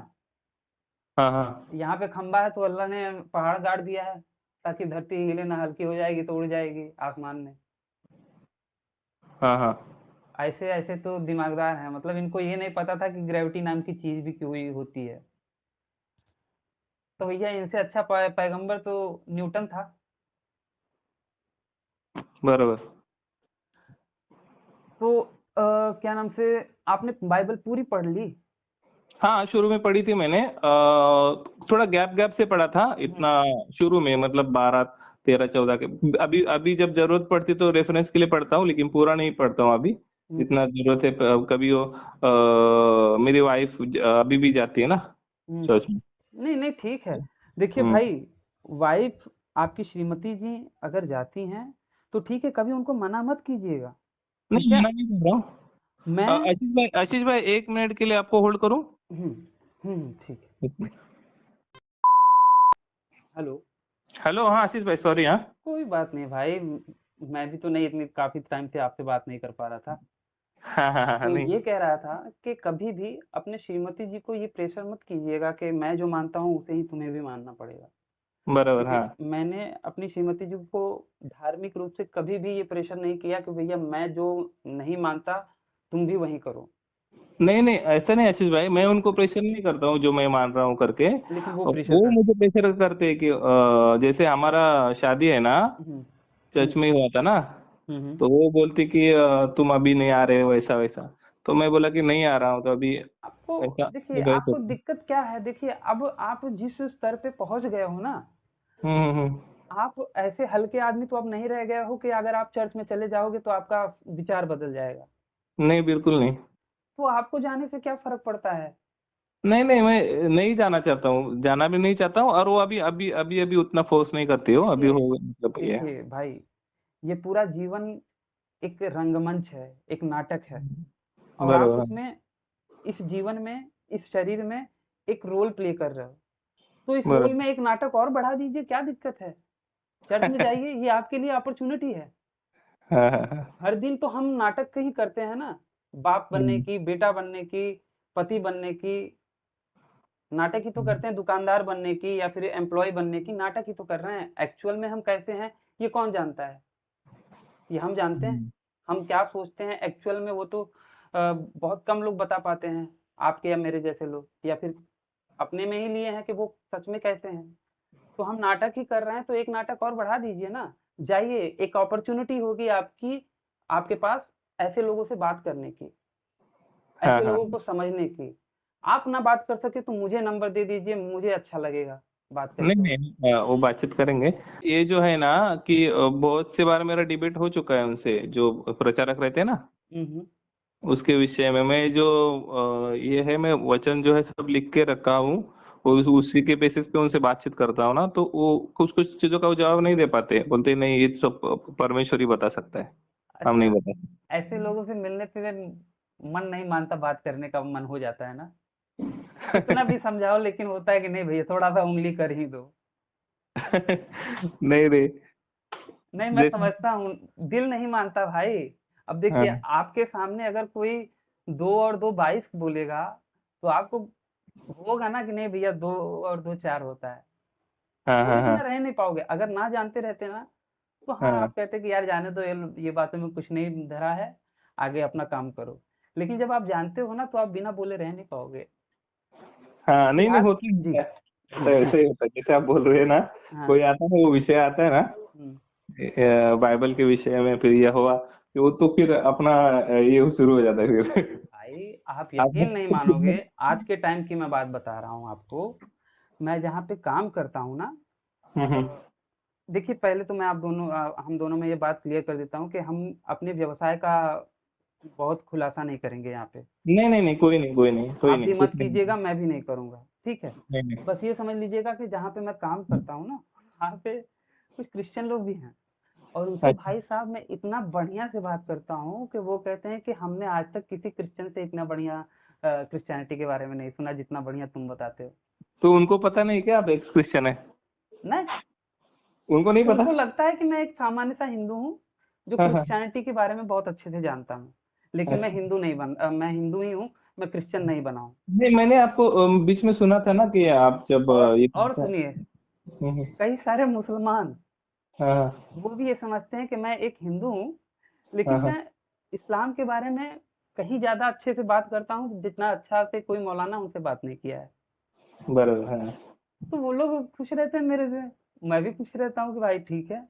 Speaker 1: हाँ हाँ
Speaker 2: यहाँ पे खंबा है तो अल्लाह ने पहाड़ गाड़ दिया है ताकि धरती हिले ना, हल्की हो जाएगी तो उड़ जाएगी आसमान में।
Speaker 1: हाँ हाँ।
Speaker 2: ऐसे ऐसे तो दिमागदार हैं, मतलब इनको ये नहीं पता था कि ग्रेविटी नाम की चीज भी क्यों ही होती है। तो भैया इनसे अच्छा पैगंबर तो न्यूटन था।
Speaker 1: बराबर।
Speaker 2: तो क्या नाम से, आपने बाइबल पूरी पढ़ ली?
Speaker 1: हाँ, शुरू में पढ़ी थी मैंने, थोड़ा गैप गैप से पढ़ा था इतना। शुरू में मतलब 12 13 14 के, अभी अभी जब जरूरत पड़ती तो रेफरेंस के लिए पढ़ता हूँ, लेकिन पूरा नहीं पढ़ता हूँ अभी।
Speaker 2: हम्म,
Speaker 1: जितना जरूरत है कभी वो मेरी वाइफ अभी भी जाती है ना
Speaker 2: हम्म,
Speaker 1: चर्च में।
Speaker 2: नहीं नहीं ठीक है। देखिए
Speaker 1: हम्म।
Speaker 2: भाई, वाइफ आपकी श्रीमती जी अगर जाती हैं तो ठीक है, कभी उनको मना मत कीजिएगा।
Speaker 1: नहीं,
Speaker 2: ठीक है।
Speaker 1: मना नहीं कर रहा हूँ।
Speaker 2: मैं
Speaker 1: आशीष भाई 1 मिनट के लिए आपको होल्ड करूँ?
Speaker 2: ठीक है। हेलो।
Speaker 1: हेलो, हाँ आशीष भाई, सॉरी। हाँ
Speaker 2: कोई बात नहीं भाई, मैं भी तो नहीं, इतनी काफी टाइम से आपसे बात नहीं कर पा रहा था।
Speaker 1: हाँ हाँ हाँ हाँ,
Speaker 2: तो
Speaker 1: नहीं।
Speaker 2: ये कह रहा था कि कभी भी अपने श्रीमती जी को ये प्रेशर मत कीजिएगा कि मैं जो मानता हूँ उसे ही तुम्हें भी मानना पड़ेगा।
Speaker 1: बराबर,
Speaker 2: क्योंकि
Speaker 1: हाँ।
Speaker 2: मैंने अपनी श्रीमती जी को धार्मिक रूप से कभी भी ये प्रेशर नहीं किया कि भैया मैं जो नहीं मानता तुम भी वही करो।
Speaker 1: नहीं नहीं, ऐसा नहीं आशीष भाई, मैं उनको प्रेशर नहीं करता हूँ जो मैं मान रहा हूँ करके।
Speaker 2: लेकिन वो
Speaker 1: और
Speaker 2: प्रेशर
Speaker 1: वो
Speaker 2: करते
Speaker 1: मुझे प्रेशर करते हैं कि जैसे हमारा शादी है ना,
Speaker 2: हैं।
Speaker 1: चर्च में ही हुआ था ना।
Speaker 2: हम्म।
Speaker 1: तो वो बोलती कि तुम अभी नहीं आ रहे हो, ऐसा वैसा। तो मैं बोला कि नहीं आ रहा हूँ तो अभी
Speaker 2: आपको
Speaker 1: ऐसा
Speaker 2: देखिए,
Speaker 1: गए तो।
Speaker 2: आपको दिक्कत क्या है? देखिए अब आप जिस स्तर पे पहुंच गए हो ना,
Speaker 1: हम्म।
Speaker 2: आप ऐसे हल्के आदमी तो अब नहीं रह गए हो कि अगर आप चर्च में चले जाओगे तो आपका विचार बदल जाएगा।
Speaker 1: नहीं, बिल्कुल नहीं।
Speaker 2: तो आपको जाने से क्या फर्क पड़ता है?
Speaker 1: नहीं नहीं, मैं नहीं जाना चाहता हूँ, जाना भी नहीं चाहता हूँ। और वो अभी अभी अभी अभी उतना फोर्स नहीं करती हो, अभी
Speaker 2: देखिए
Speaker 1: हो मतलब ये।
Speaker 2: देखिए भाई, ये पूरा जीवन एक रंगमंच है, एक नाटक है, और आप
Speaker 1: बराबर।
Speaker 2: उसमें इस जीवन में, इस शरीर में एक रोल प्ले कर रहे हो। तो इस रोल
Speaker 1: बराबर।
Speaker 2: में एक नाटक और बढ़ा दीजिए, क्या दिक्कत है? चर्च में जाइए, ये आपके लिए अपॉर्चुनिटी है।
Speaker 1: हाँ हाँ हाँ।
Speaker 2: हर दिन तो हम नाटक ही करते हैं ना, बाप बनने
Speaker 1: हम्म,
Speaker 2: की, बेटा बनने की, पति बनने की, नाटक ही तो करते हैं, दुकानदार बनने की या फिर एम्प्लॉय बनने की, नाटक ही तो कर रहे हैं। एक्चुअल में हम कैसे हैं ये कौन जानता है? ये हम जानते हैं।
Speaker 1: हम्म,
Speaker 2: हम क्या सोचते हैं एक्चुअल में, वो तो बहुत कम लोग बता पाते हैं, आपके या मेरे जैसे लोग, या फिर अपने में ही लिए हैं कि वो सच में कैसे हैं। तो हम नाटक ही कर रहे हैं, तो एक नाटक और बढ़ा दीजिए ना। जाइए, एक अपॉर्चुनिटी होगी आपकी, आपके पास ऐसे लोगों से बात करने की,
Speaker 1: हाँ
Speaker 2: ऐसे
Speaker 1: हाँ।
Speaker 2: लोगों को समझने की। आप ना बात कर सके तो मुझे नंबर दे दीजिए, मुझे अच्छा लगेगा बात
Speaker 1: नहीं
Speaker 2: करके उनसे।
Speaker 1: नहीं, वो बातचीत करेंगे। ये जो है ना कि बहुत से बार मेरा डिबेट हो चुका है उनसे, जो प्रचारक रहते हैं ना,
Speaker 2: हम्म।
Speaker 1: उसके विषय में। मैं जो ये है, मैं वचन जो है सब लिख के रखा हूँ। उसी के बेसिस पे उनसे बातचीत करता हूँ ना, तो वो कुछ कुछ चीजों का वो जवाब नहीं दे पाते, बोलते नहीं ये सब परमेश्वर ही बता सकता है, हम नहीं
Speaker 2: अच्छा,
Speaker 1: बता
Speaker 2: ऐसे लोगों से मिलने पे मन नहीं मानता, बात करने का मन हो जाता है ना। कितना भी
Speaker 1: सकते।
Speaker 2: समझाओ लेकिन होता है कि नहीं भैया थोड़ा सा उंगली कर ही दो।
Speaker 1: नहीं रे।
Speaker 2: नहीं, मैं
Speaker 1: जैसे
Speaker 2: समझता हूँ, दिल नहीं मानता भाई। अब देखिए,
Speaker 1: हाँ
Speaker 2: आपके सामने अगर कोई 2 और 2 22 बोलेगा, तो आपको होगा ना कि नहीं भैया 2 और 2 4 होता है।
Speaker 1: हाँ
Speaker 2: तो
Speaker 1: हाँ
Speaker 2: बिना
Speaker 1: हाँ।
Speaker 2: रह नहीं पाओगे। अगर ना जानते रहते ना, तो हाँ,
Speaker 1: हाँ।
Speaker 2: आप कहते कि यार जाने दो, ये बातों में कुछ नहीं धरा है, आगे अपना काम करो। लेकिन जब आप जानते हो ना, तो आप बिना बोले रह नहीं पाओगे।
Speaker 1: हाँ, नहीं, नहीं
Speaker 2: फिलहाल
Speaker 1: होता
Speaker 2: जी,
Speaker 1: है, तो ऐसे ही होता है जैसे आप बोल रहे हैं ना,
Speaker 2: हाँ,
Speaker 1: कोई आता है वो विषय आता है ना,
Speaker 2: हुँ।
Speaker 1: बाइबल के विषय में, फिर यह हुआ वो, तो फिर अपना ये शुरू हो जाता है फिर।
Speaker 2: भाई आप
Speaker 1: आप
Speaker 2: यकीन नहीं मानोगे, आज के टाइम की मैं बात बता रहा हूँ आपको। मैं जहाँ पे काम करता हूँ ना,
Speaker 1: हम्म,
Speaker 2: देखिए पहले तो मैं हम दोनों में ये बात क्लियर कर देता हूँ कि हम अपने व्यवसाय का बहुत खुलासा नहीं करेंगे यहाँ पे।
Speaker 1: नहीं, नहीं, नहीं, कोई नहीं, कोई नहीं, कोई
Speaker 2: आप भी
Speaker 1: नहीं,
Speaker 2: मत
Speaker 1: कुछ नहीं,
Speaker 2: कीजिएगा, मैं भी नहीं करूँगा, ठीक है?
Speaker 1: नहीं, नहीं।
Speaker 2: बस ये समझ लीजिएगा कि जहाँ पे मैं काम करता हूँ ना, वहाँ पे कुछ क्रिश्चियन लोग भी हैं, और उनसे
Speaker 1: अच्छा,
Speaker 2: भाई साहब मैं इतना बढ़िया से बात करता हूँ कि वो कहते हैं कि हमने आज तक किसी क्रिश्चियन से इतना बढ़िया क्रिश्चियनिटी के बारे में नहीं सुना जितना बढ़िया तुम बताते हो।
Speaker 1: तो उनको पता नहीं क्या आप एक्स क्रिश्चियन है?
Speaker 2: नहीं,
Speaker 1: उनको नहीं पता?
Speaker 2: उनको लगता है कि मैं एक सामान्य सा हिंदू हूँ, जो
Speaker 1: हाँ, हाँ,
Speaker 2: क्रिश्चियनिटी के बारे में बहुत अच्छे से जानता हूँ। लेकिन
Speaker 1: अच्छा।
Speaker 2: मैं हिंदू ही हूँ, मैं क्रिश्चियन नहीं बना हूँ।
Speaker 1: नहीं, मैंने आपको बीच में सुना था ना कि आप जब ये
Speaker 2: और सुनिए,
Speaker 1: हम्म,
Speaker 2: कई सारे मुसलमान
Speaker 1: हाँ,
Speaker 2: वो भी ये समझते हैं कि मैं एक हिंदू हूँ,
Speaker 1: हाँ,
Speaker 2: लेकिन
Speaker 1: हाँ,
Speaker 2: मैं इस्लाम के बारे में कहीं ज़्यादा अच्छे से बात करता हूँ, जितना अच्छा से कोई मौलाना उनसे बात नहीं किया है।
Speaker 1: बराबर, हाँ।
Speaker 2: तो वो लोग खुश रहते हैं मेरे से, मैं भी खुश रहता हूँ कि भाई ठीक है,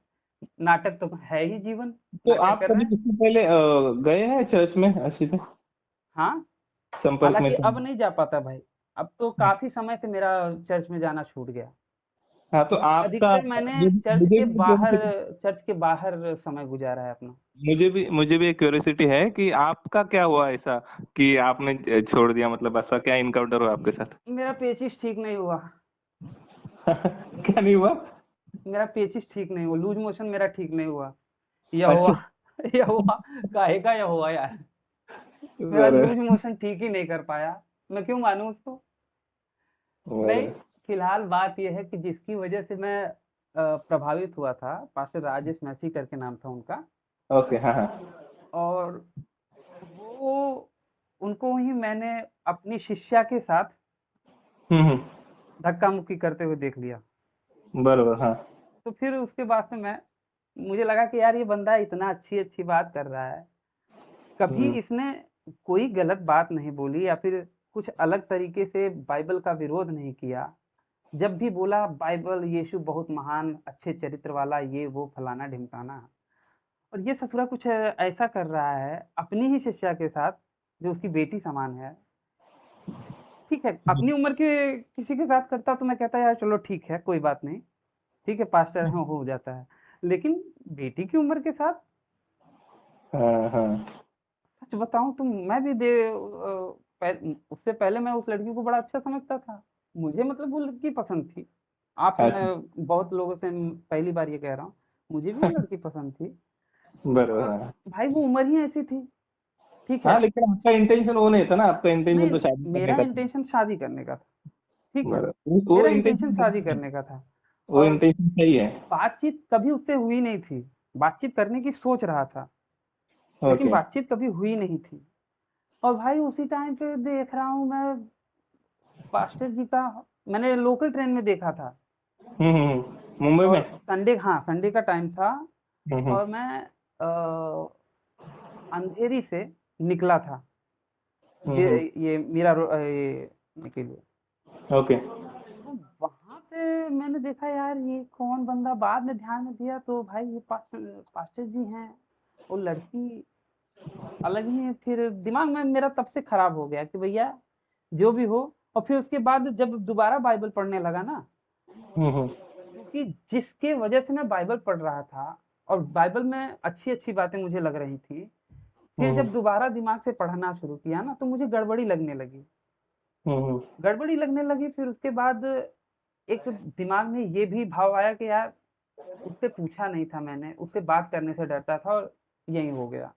Speaker 2: नाटक तो है ही जीवन,
Speaker 1: तो
Speaker 2: नाटक
Speaker 1: आप
Speaker 2: कर रहे
Speaker 1: कभी
Speaker 2: हैं।
Speaker 1: इससे पहले गए हैं चर्च में ऐसे में,
Speaker 2: हाँ,
Speaker 1: संपर्क में
Speaker 2: हालाँकि
Speaker 1: थे?
Speaker 2: अब नहीं जा पाता भाई, अब तो काफ़ी समय से मेरा चर्च में जाना छूट गया।
Speaker 1: हाँ, तो आपका,
Speaker 2: अधिकतर मैंने
Speaker 1: मुझे भी
Speaker 2: चर्च के बाहर समय गुज़ारा है अपना।
Speaker 1: मुझे भी एक क्यूरियोसिटी है कि आपका क्या हुआ ऐसा कि आपने छोड़ दिया, मतलब ऐसा क्या इनकाउंटर हुआ आपके साथ?
Speaker 2: मेरा पेचिश ठीक नहीं हुआ,
Speaker 1: क्या नहीं हुआ?
Speaker 2: मेरा पेचिश ठीक नहीं हुआ, लूज़ मोशन मेरा ठीक नहीं हुआ। यहोवा
Speaker 1: अच्छा,
Speaker 2: यहोवा काहे का यहोवा यार, मेरा
Speaker 1: बराबर,
Speaker 2: लूज़ मोशन ठीक ही नहीं कर पाया, मैं क्यों मानूँ उसको? नहीं,
Speaker 1: बराबर।
Speaker 2: फिलहाल बात ये है कि जिसकी वजह से मैं प्रभावित हुआ था, पास्टर राजेश मैसी करके नाम था उनका,
Speaker 1: ओके, हाँ, हाँ।
Speaker 2: और वो उनको ही मैंने अपनी शिष्या के साथ
Speaker 1: हम्म,
Speaker 2: धक्का-मुक्की करते हुए देख लिया।
Speaker 1: बराबर, हाँ।
Speaker 2: तो फिर उसके बाद से मुझे लगा कि यार ये बंदा इतना अच्छी-अच्छी बात कर रहा है, कभी
Speaker 1: हम्म,
Speaker 2: इसने कोई गलत बात नहीं बोली या फिर कुछ अलग तरीके से बाइबल का विरोध नहीं किया। जब भी बोला बाइबल, यीशु बहुत महान, अच्छे चरित्र वाला, ये वो फलाना-ढिमकाना, और ये ससुरा कुछ ऐसा कर रहा है अपनी ही शिष्या के साथ, जो उसकी बेटी समान है। ठीक है, अपनी उम्र के किसी के साथ करता तो मैं कहता यार चलो ठीक है, कोई बात नहीं, ठीक है पास्टर हैं, हो जाता है। लेकिन बेटी की उम्र के साथ,
Speaker 1: हाँ, हाँ।
Speaker 2: सच बताऊँ तो मैं भी उससे पहले मैं उस लड़की को बड़ा अच्छा समझता था। मुझे मतलब वो लड़की पसंद थी। आपसे
Speaker 1: अच्छा,
Speaker 2: मैं बहुत लोगों से पहली बार ये कह रहा हूँ, मुझे भी वो लड़की पसंद थी,
Speaker 1: बराबर,
Speaker 2: और
Speaker 1: हाँ।
Speaker 2: भाई वो उम्र ही ऐसी थी, ठीक है?
Speaker 1: हाँ, लेकिन आपका इंटेंशन वो नहीं था ना, आपका इंटेंशन
Speaker 2: नहीं,
Speaker 1: तो शादी करने
Speaker 2: मेरा
Speaker 1: का था।
Speaker 2: इंटेंशन शादी करने का था, ठीक है?
Speaker 1: बराबर, वो
Speaker 2: मेरा इंटेंशन शादी
Speaker 1: इंटेंशन,
Speaker 2: करने का था,
Speaker 1: वो
Speaker 2: और
Speaker 1: इंटेंशन सही है।
Speaker 2: बातचीत कभी उससे हुई नहीं थी। बातचीत करने की सोच रहा था, लेकिन
Speaker 1: ओके।
Speaker 2: बातचीत कभी हुई नहीं थी। और भाई उसी टाइम पे देख रहा हूँ मैं, पास्टर जी का मैंने लोकल ट्रेन में देखा था,
Speaker 1: मुंबई में।
Speaker 2: और संडे का टाइम था,
Speaker 1: हम्म,
Speaker 2: और मैं अंधेरी से निकला था,
Speaker 1: हम्म,
Speaker 2: ये मीरा ये के लिए।
Speaker 1: ओके।
Speaker 2: तो वहाँ पे मैंने देखा यार ये कौन बंदा, बाद में ध्यान में दिया तो भाई ये पास्टर जी हैं। वो लड़की अलग ही है, फिर दिमाग में मेरा तब से खराब हो गया कि भैया जो भी हो। और फिर उसके बाद जब दोबारा बाइबल पढ़ने लगा ना,
Speaker 1: हम्म,
Speaker 2: क्योंकि जिसके वजह से मैं बाइबल पढ़ रहा था और बाइबल में अच्छी-अच्छी बातें मुझे लग रही थी, फिर
Speaker 1: हम्म,
Speaker 2: जब दोबारा दिमाग से पढ़ना शुरू किया ना, तो मुझे गड़बड़ी लगने लगी।
Speaker 1: हम्म,
Speaker 2: गड़बड़ी लगने लगी, फिर उसके बाद एक दिमाग में ये भी भाव आया कि यार उससे पूछा नहीं था मैंने, उससे बात करने से डरता था, और यही हो गया।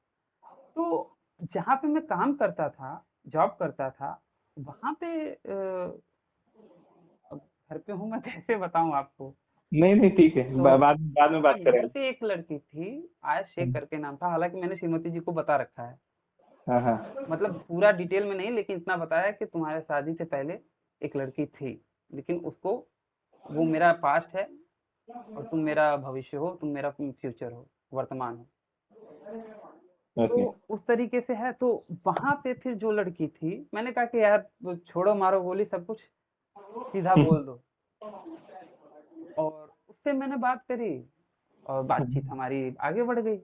Speaker 2: तो जहाँ पे मैं काम करता था, जॉब करता था, वहाँ पे अब घर पे हूँ, मैं कैसे बताऊँ आपको?
Speaker 1: नहीं, नहीं, ठीक है,
Speaker 2: तो
Speaker 1: बाद में
Speaker 2: हाँ,
Speaker 1: बात
Speaker 2: घर
Speaker 1: करेंगे।
Speaker 2: पे एक लड़की थी, आयशा शेख करके नाम था, हालाँकि मैंने श्रीमती जी को बता रखा है।
Speaker 1: हाँ, हाँ।
Speaker 2: मतलब पूरा डिटेल में नहीं, लेकिन इतना बताया कि तुम्हारे शादी से पहले एक लड़की थी, लेकिन उसको, वो मेरा पास्ट है, और तुम मेरा भविष्य हो, तुम मेरा फ्यूचर हो, वर्तमान हो।
Speaker 1: ओके।
Speaker 2: तो उस तरीके से है। तो वहाँ पे फिर जो लड़की थी, मैंने कहा कि यार वो छोड़ो मारो गोली सब कुछ, सीधा बोल दो। और उससे मैंने बात करी और बातचीत हमारी आगे बढ़ गई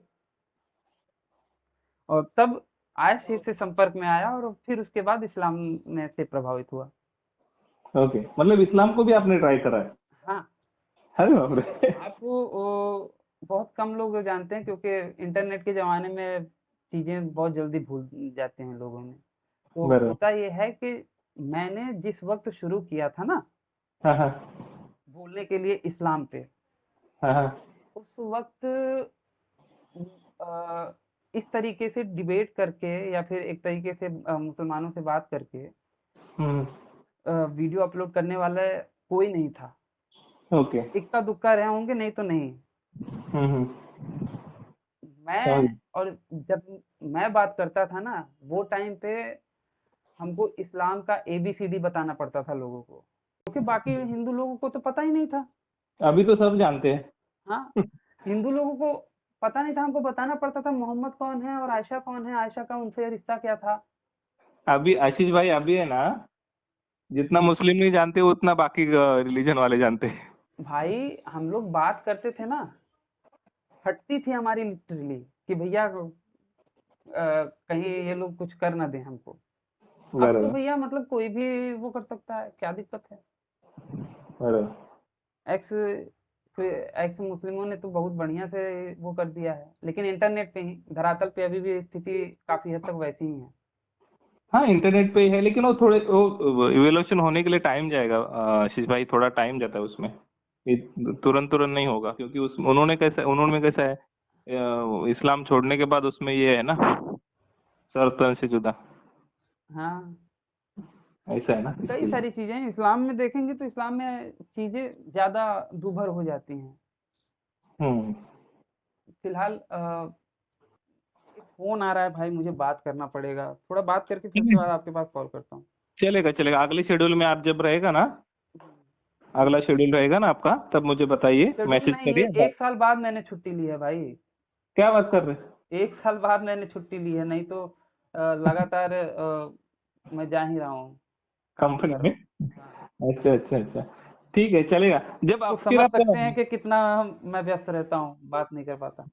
Speaker 2: और तब आयश से संपर्क में आया और फिर उसके बाद इस्लाम में से प्रभावित हुआ।
Speaker 1: ओके, मतलब इस्लाम को भी आपने ट्राई करा है?
Speaker 2: हाँ,
Speaker 1: अरे बाप रे।
Speaker 2: आपको बहुत कम लोग जानते हैं क्योंकि इंटरनेट के ज़माने में चीज़ें बहुत जल्दी भूल जाते हैं लोगों में। तो
Speaker 1: बराबर।
Speaker 2: होता ये है कि मैंने जिस वक़्त शुरू किया था ना
Speaker 1: हाँ, हाँ।
Speaker 2: बोलने के लिए इस्लाम पे,
Speaker 1: हाँ, हाँ।
Speaker 2: उस वक़्त इस तरीके से डिबेट करके या फिर एक तरीके से मुसलमानों से बात करके
Speaker 1: हुँ,
Speaker 2: वीडियो अपलोड करने वाला कोई नहीं था।
Speaker 1: ओके।
Speaker 2: इक्का-दुक्का रहे होंगे, नहीं तो नहीं।
Speaker 1: हुँ, हुँ।
Speaker 2: मैं और जब मैं बात करता था ना, वो टाइम पे हमको इस्लाम का एबीसीडी बताना पड़ता था लोगों को, क्योंकि बाकी हिंदू लोगों को तो पता ही नहीं था।
Speaker 1: अभी तो सब जानते हैं।
Speaker 2: हाँ, हिंदू लोगों को पता नहीं था, हमको बताना पड़ता था मोहम्मद कौन है और आयशा कौन है, आयशा का उनसे रिश्ता क्या था।
Speaker 1: अभी आशीष भाई अभी है ना, जितना मुस्लिम नहीं जानते उतना बाकी रिलीजन वाले जानते हैं।
Speaker 2: भाई हम लोग बात करते थे ना, फटती थी हमारी लिटरली कि भैया कहीं ये लोग कुछ कर ना दें हमको। अब तो
Speaker 1: बराबर,
Speaker 2: भैया मतलब कोई भी वो कर सकता है, क्या दिक्कत है।
Speaker 1: बराबर।
Speaker 2: एक्स मुस्लिमों ने तो बहुत बढ़िया से वो कर दिया है, लेकिन इंटरनेट पे ही, धरातल पे अभी भी स्थिति काफी हद तक वैसी ही है।
Speaker 1: हाँ, इंटरनेट पे ही है, लेकिन वो थोड़े वो इवोल्यूशन होने के लिए टाइम जाएगा आशीष भाई, थोड़ा टाइम जाता है उसमें। ये तुरंत तुरंत नहीं होगा, क्योंकि उस उन्होंने कैसा है, इस्लाम छोड़ने के बाद उसमें ये है ना, सर्तन से जुदा,
Speaker 2: हाँ,
Speaker 1: ऐसा है ना,
Speaker 2: कई
Speaker 1: इसलिए।
Speaker 2: सारी चीजें हैं। इस्लाम में देखेंगे तो इस्लाम में चीजें ज्यादा दूभर हो जाती हैं।
Speaker 1: हम्म।
Speaker 2: फिलहाल एक फोन आ रहा है भाई, मुझे बात करना पड़ेगा, थोड़ा बात करके फिर
Speaker 1: ठीक
Speaker 2: उसके
Speaker 1: है,
Speaker 2: बाद आपके पास कॉल करता हूँ।
Speaker 1: चलेगा चलेगा, अगले शेड्यूल में आप जब रहेगा ना, अगला शेड्यूल रहेगा ना आपका, तब मुझे बताइए,
Speaker 2: शेड्यूल
Speaker 1: मैसेज
Speaker 2: नहीं है,
Speaker 1: करिए।
Speaker 2: 1 साल बाद मैंने छुट्टी ली है भाई।
Speaker 1: क्या बात कर रहे हैं?
Speaker 2: 1 साल बाद मैंने छुट्टी ली है, नहीं तो लगातार मैं जा ही रहा हूँ, काम
Speaker 1: कंपनी
Speaker 2: कर रहा
Speaker 1: में?
Speaker 2: हूँ। हाँ,
Speaker 1: अच्छा अच्छा अच्छा, ठीक है, चलेगा। जब
Speaker 2: तो
Speaker 1: आप फिर
Speaker 2: समझ
Speaker 1: आप,
Speaker 2: सकते हैं कि कितना मैं व्यस्त रहता हूँ, बात नहीं कर पाता।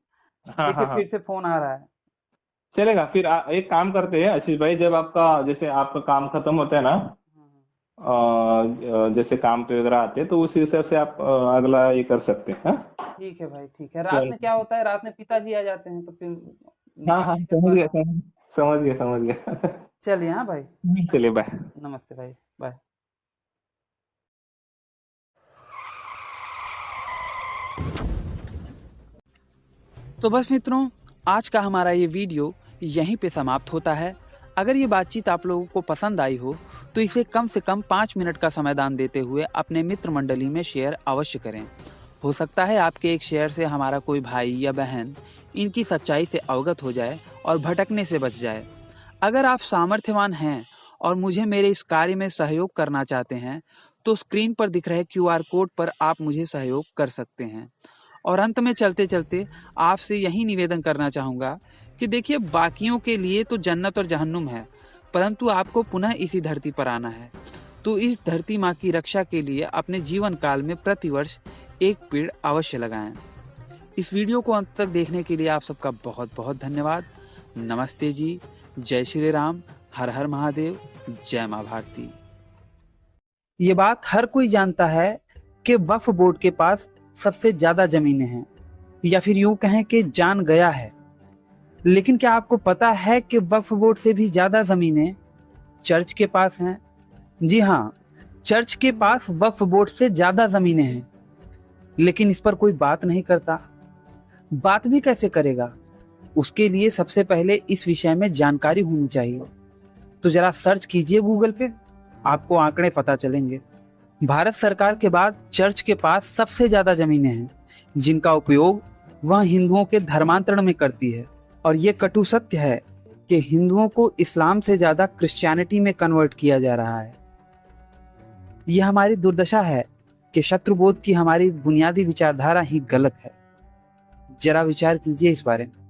Speaker 1: हाँ
Speaker 2: देखिए
Speaker 1: हाँ हाँ,
Speaker 2: फिर से फोन आ रहा है।
Speaker 1: चलेगा। फिर एक काम करते हैं आशीष भाई, जब आपका जैसे आपका काम खत्म होता है ना,
Speaker 2: हाँ,
Speaker 1: जैसे काम पे वगैरह आते हैं, तो उस हिसाब से आप अगला ये कर सकते हैं। हाँ,
Speaker 2: ठीक है भाई, ठीक है। रात
Speaker 1: चल,
Speaker 2: में क्या होता है, रात में पिताजी आ जाते हैं तो फिर
Speaker 1: हाँ
Speaker 2: बात
Speaker 1: हाँ,
Speaker 2: नहीं कर
Speaker 1: समझ गया
Speaker 2: पाता।
Speaker 1: समझ समझ गया समझ गया।
Speaker 2: चलिए, हाँ भाई,
Speaker 1: चलिए, बाय।
Speaker 2: नमस्ते भाई, बाय।
Speaker 3: तो बस मित्रों, आज का हमारा ये वीडियो यहीं पे समाप्त होता है। अगर ये बातचीत आप लोगों को पसंद आई हो तो इसे कम से कम 5 मिनट का समाधान देते हुए अपने मित्र मंडली में शेयर अवश्य करें। हो सकता है आपके एक शेयर से हमारा कोई भाई या बहन इनकी सच्चाई से अवगत हो जाए और भटकने से बच जाए। अगर आप सामर्थ्यवान हैं और मुझे मेरे इस कार्य में सहयोग करना चाहते हैं तो स्क्रीन पर दिख रहे QR कोड पर आप मुझे सहयोग कर सकते हैं। और अंत में चलते चलते आपसे यही निवेदन करना चाहूँगा कि देखिए, बाकियों के लिए तो जन्नत और जहन्नुम है, परंतु आपको पुनः इसी धरती पर आना है। तो इस धरती माँ की रक्षा के लिए अपने जीवन काल में प्रतिवर्ष एक पेड़ अवश्य लगाएं। इस वीडियो को अंत तक देखने के लिए आप सबका बहुत बहुत धन्यवाद। नमस्ते जी, जय श्री राम, हर हर महादेव, जय माँ भारती। ये बात हर कोई जानता है कि वक्फ बोर्ड के पास सबसे ज्यादा जमीनें हैं, या फिर यूं कहें कि जान गया है। लेकिन क्या आपको पता है कि वक्फ बोर्ड से भी ज्यादा जमीनें चर्च के पास हैं? जी हाँ, चर्च के पास वक्फ बोर्ड से ज्यादा जमीनें हैं, लेकिन इस पर कोई बात नहीं करता। बात भी कैसे करेगा? उसके लिए सबसे पहले इस विषय में जानकारी होनी चाहिए। तो जरा सर्च कीजिए गूगल पे, आपको आंकड़े पता चलेंगे। भारत सरकार के बाद चर्च के पास सबसे ज्यादा जमीनें हैं, जिनका उपयोग वह हिंदुओं के धर्मांतरण में करती है। और ये कटु सत्य है कि हिंदुओं को इस्लाम से ज्यादा क्रिश्चियनिटी में कन्वर्ट किया जा रहा है। यह हमारी दुर्दशा है कि शत्रुबोध की हमारी बुनियादी विचारधारा ही गलत है। जरा विचार कीजिए इस बारे में।